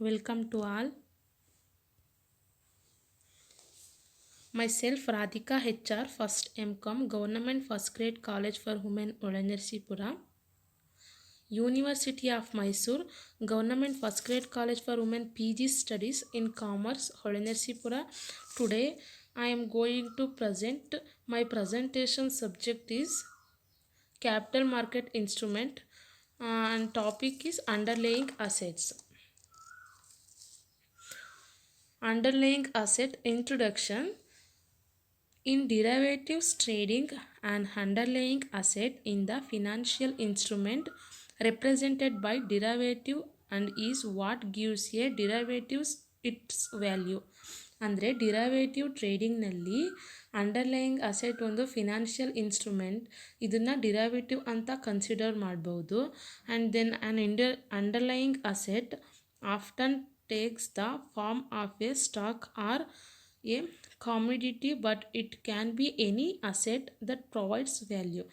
Welcome to all. Myself Radhika HR, first MCom, Government First Grade College for Women, Olanersipura. University of Mysore, Government First Grade College for Women PG Studies in Commerce, Olanersipura. Today I am going to present my presentation subject is Capital Market Instrument and topic is Underlying Assets. Underlying Asset Introduction. In derivatives trading, an underlying asset in the financial instrument represented by derivative and is what gives a derivatives its value. ಅಂದರೆ derivative ಟ್ರೇಡಿಂಗ್ನಲ್ಲಿ underlying asset ಒಂದು financial instrument, ಇದನ್ನು derivative ಅಂತ consider ಮಾಡ್ಬೋದು. And then underlying asset often takes the form of a stock or a commodity, but it can be any asset that provides value.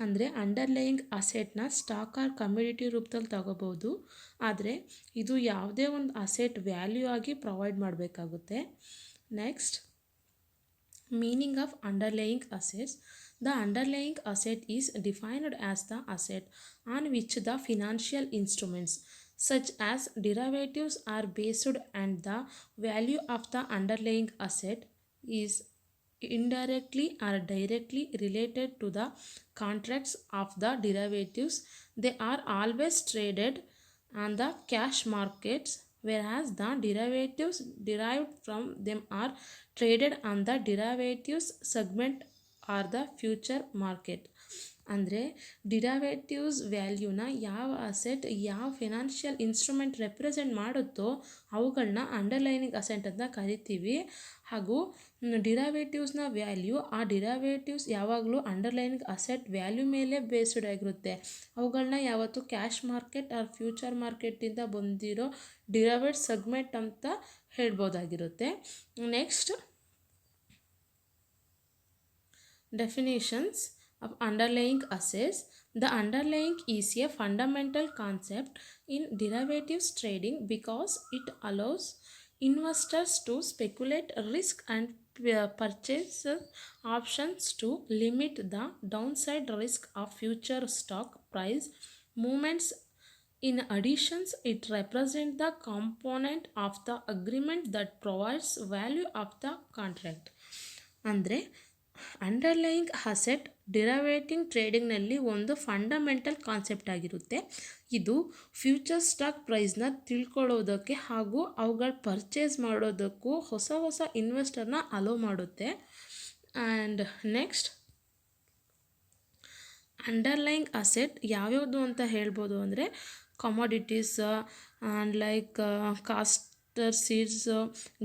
ಅಂದರೆ underlying ಅಸೆಟ್ನ stock R community ರೂಪದಲ್ಲಿ ತಗೋಬೋದು, ಆದರೆ ಇದು ಯಾವುದೇ ಒಂದು ಅಸೆಟ್ ವ್ಯಾಲ್ಯೂ ಆಗಿ ಪ್ರೊವೈಡ್ ಮಾಡಬೇಕಾಗುತ್ತೆ. Next, meaning of underlying assets. The underlying asset is defined as the asset on which the financial instruments such as derivatives are based, and the value of the underlying asset is indirectly or directly related to the contracts of the derivatives. They are always traded on the cash markets, whereas the derivatives derived from them are traded on the derivatives segment are the future market. ಅಂದರೆ derivatives ವ್ಯಾಲ್ಯೂನ ಯಾವ asset ಯಾವ financial instrument represent ಮಾಡುತ್ತೋ ಅವುಗಳನ್ನ underlining asset ಅಂತ ಕರಿತೀವಿ. ಹಾಗೂ ಡಿರವೇಟಿವ್ಸ್ನ value, ಆ derivatives ಯಾವಾಗಲೂ ಅಂಡರ್ಲೈನಿಂಗ್ ಅಸೆಟ್ ವ್ಯಾಲ್ಯೂ ಮೇಲೆ ಬೇಸ್ಡ್ ಆಗಿರುತ್ತೆ. ಅವುಗಳನ್ನ ಯಾವತ್ತು ಕ್ಯಾಶ್ ಮಾರ್ಕೆಟ್ ಆರ್ ಫ್ಯೂಚರ್ ಮಾರ್ಕೆಟಿಂದ ಬಂದಿರೋ ಡಿರವೇಟ್ ಸೆಗ್ಮೆಂಟ್ ಅಂತ ಹೇಳ್ಬೋದಾಗಿರುತ್ತೆ. Next, definitions of underlying assets. The underlying is a fundamental concept in derivatives trading because it allows investors to speculate risk and purchase options to limit the downside risk of future stock price movements. In addition, it represents the component of the agreement that provides value of the contract. ಅಂದರೆ underlying asset ಡಿರವೇಟಿಂಗ್ ಟ್ರೇಡಿಂಗ್ನಲ್ಲಿ ಒಂದು fundamental concept ಆಗಿರುತ್ತೆ. ಇದು future stock ಪ್ರೈಸ್ನ ತಿಳ್ಕೊಳ್ಳೋದಕ್ಕೆ ಹಾಗೂ ಅವುಗಳ purchase ಮಾಡೋದಕ್ಕೂ ಹೊಸ ಹೊಸ ಇನ್ವೆಸ್ಟರ್ನ ಅಲೋ ಮಾಡುತ್ತೆ. ಆ್ಯಂಡ್ ನೆಕ್ಸ್ಟ್, ಅಂಡರ್ಲೈಯಿಂಗ್ ಅಸೆಟ್ ಯಾವ್ಯಾವುದು ಅಂತ ಹೇಳ್ಬೋದು ಅಂದರೆ commodities and like castor seeds,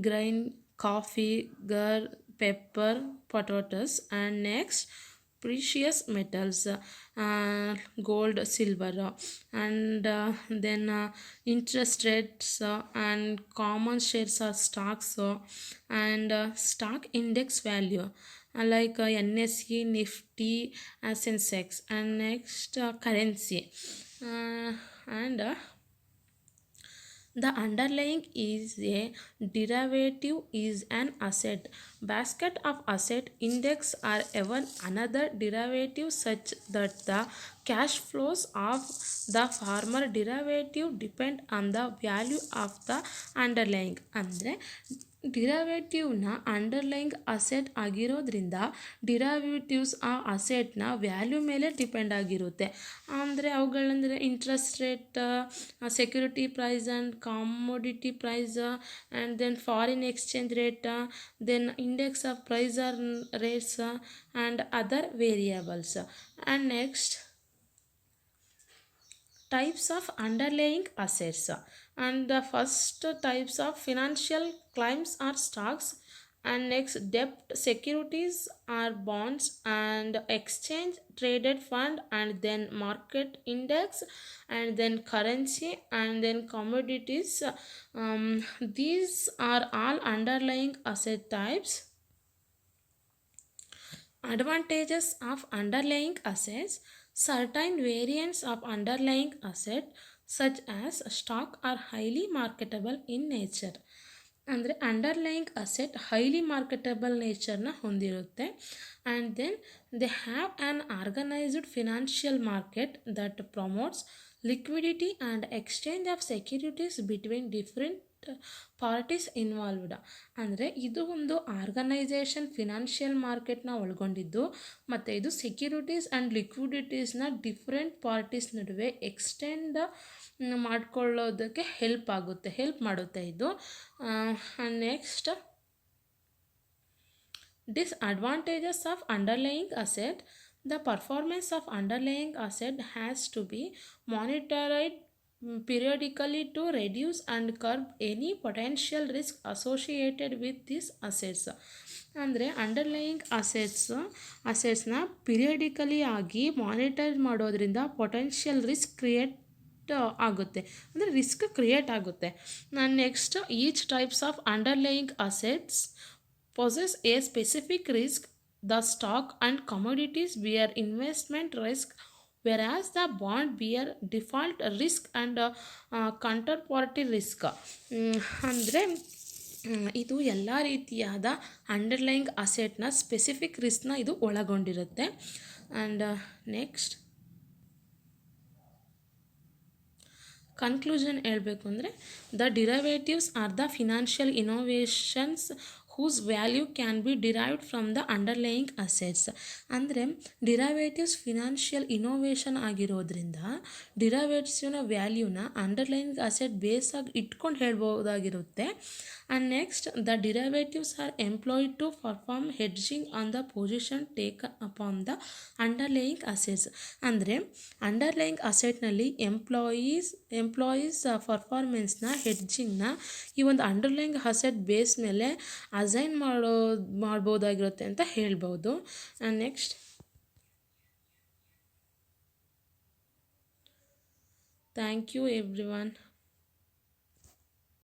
grain, coffee, guar, pepper, potatoes, and next precious metals, gold, silver, and then interest rates and common shares or stocks, and stock index value like NSE, Nifty, Sensex, and next currency, and the underlying is a derivative is an asset basket of asset index or even another derivative such that the cash flows of the former derivative depend on the value of the underlying. ಅಂದರೆ ಡಿರವೇಟಿವ್ನ underlying asset ಆಗಿರೋದ್ರಿಂದ derivatives ಆ ಅಸೆಟ್ನ value ಮೇಲೆ depend ಆಗಿರುತ್ತೆ. ಅಂದರೆ ಅವುಗಳಂದರೆ interest rate, security price and commodity price, and then foreign exchange rate, then index of price or rates and other variables. And next, types of underlying assets. And the first types of financial claims are stocks, and next debt securities are bonds, and exchange traded fund, and then market index, and then currency, and then commodities. These are all underlying asset types. Advantages of underlying assets. Certain variants of underlying asset such as stock are highly marketable in nature. ಅಂದರೆ underlying asset highly marketable ನೇಚರ್ನ ಹೊಂದಿರುತ್ತೆ. And then they have an organised financial market that promotes liquidity and exchange of securities between different parties involved. ಅಂದರೆ ಇದು ಒಂದು organisation financial ಮಾರ್ಕೆಟ್ನ ಒಳಗೊಂಡಿದ್ದು ಮತ್ತು ಇದು ಸೆಕ್ಯೂರಿಟೀಸ್ ಆ್ಯಂಡ್ ಲಿಕ್ವಿಡಿಟೀಸ್ನ ಡಿಫ್ರೆಂಟ್ ಪಾರ್ಟೀಸ್ ನಡುವೆ ಎಕ್ಸ್ಟೆಂಡ್ ಮಾಡ್ಕೊಳ್ಳೋದಕ್ಕೆ ಹೆಲ್ಪ್ ಮಾಡುತ್ತೆ ಇದು. Next, disadvantages of underlying asset. The performance of underlying asset has to be monitored periodically to reduce and curb any potential risk associated with these assets. ಅಂದರೆ underlying ಅಸೆಟ್ಸ್ನ ಪಿರಿಯಡಿಕಲಿ ಆಗಿ monitor ಮಾಡೋದ್ರಿಂದ potential risk create ಆಗುತ್ತೆ, ಅಂದರೆ risk create ಆಗುತ್ತೆ. Next, each types of underlying assets possess a specific risk. The stock and commodities bear investment risk, whereas the bond bear default risk and counterparty risk. ಅಂದರೆ ಇದು ಎಲ್ಲ ರೀತಿಯಾದ underlying ಅಸೆಟ್ನ specific ರಿಸ್ಕ್ನ ಇದು ಒಳಗೊಂಡಿರುತ್ತೆ. And next conclusion ಹೇಳಬೇಕು ಅಂದರೆ, the derivatives are the financial innovations whose value can be derived from the underlying assets. ಅಂದರೆ derivatives financial innovation ಆಗಿರೋದ್ರಿಂದ ಡಿರೈವೇಟಿವ್ಸ್ನ ವ್ಯಾಲ್ಯೂನ ಅಂಡರ್ಲೈಯಿಂಗ್ ಅಸೆಟ್ ಬೇಸಾಗಿ ಇಟ್ಕೊಂಡು ಹೇಳ್ಬೋದಾಗಿರುತ್ತೆ. And next, the derivatives are employed to perform hedging on the position taken upon the underlying assets. ಅಂದರೆ underlying ಅಸೆಟ್ನಲ್ಲಿ employees ಪರ್ಫಾರ್ಮೆನ್ಸ್ನ ಹೆಡ್ಜಿಂಗ್ನ ಈ ಒಂದು ಅಂಡರ್ಲೈಯಿಂಗ್ ಅಸೆಟ್ ಬೇಸ್ ಮೇಲೆ ಅಸೈನ್ ಮಾಡ್ಬೋದಾಗಿರುತ್ತೆ ಅಂತ ಹೇಳ್ಬೋದು. And next, thank you everyone.